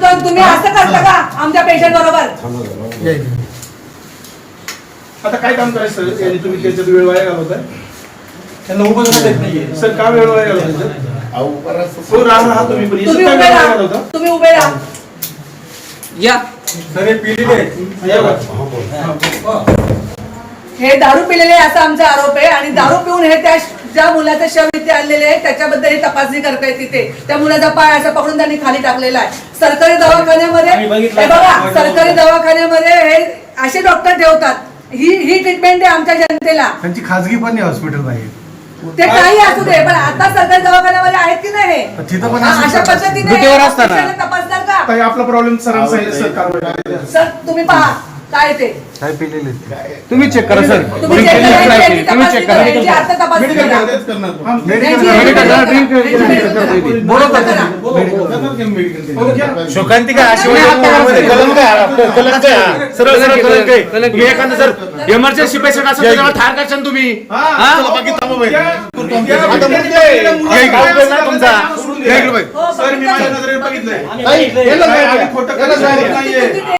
सांगतो तुम्ही असं करता का आमच्या पेशंट बरोबर? आता काय काम करायचं सर? याने तुम्ही त्याच्यात वेळ वाया घालवताय. त्यांना उभं राहता येत नाहीये. सर का वेळ वाया घालवताय? हो राहा तुम्ही पण तुम्ही याच्यात उभे काय वेळ वाया राहा, घालवता? तुम्ही उभे राहा. या सर हे पिलेले आहेत. या बघा. हे दारू पिलेले असा आमचा आरोप आहे आणि दारू पिऊन हे त्या ज्या मुलाचं शव इथे आणलेले आहे त्याच्याबद्दल ही तपासणी करताय तिथे. त्या मुलाचा पाय असा पकडून त्यांनी खाली टाकलेला आहे. सरकारी दवाखान्यामध्ये हे बघा, सरकारी दवाखान्यामध्ये हे असे डॉक्टर ठेवतात. ही ट्रीटमेंट आहे आमच्या जनतेला. त्यांची खाजगी पण हॉस्पिटल पाहिजे. ते काही असू दे पण आता सरकारी दवाखान्यामध्ये आहेत की नाही? तिथं पण अशा पद्धतीने ड्युटीवर असताना. पेशंटला तपासणार का? ताई, आपला प्रॉब्लेम सरांना सांगितलं सर कारवाई. सर तुम्ही पहा काय ते काय पिलेले तुम्ही चेक करा सर. तुम्ही चेक करा, यांची तुम्ही तपासणी चेक करा, करा. यांची आता तपासणी मेडिकल करा. तेच करणार. हा, शोकांती काय अशी कलम काय कलम काय सरळ सरळ कलम काय तुम्ही एखादं जर इमर्जन्सी पेशंट असेल तर त्याला ठार करशाल तुम्ही. चला बाकी थांबा बाई. आता मुद्दे ना तुमचा हो, सर मी माझ्या नजरेने बघितलंय. ताई, याला काय? खोटं करत नाहीये.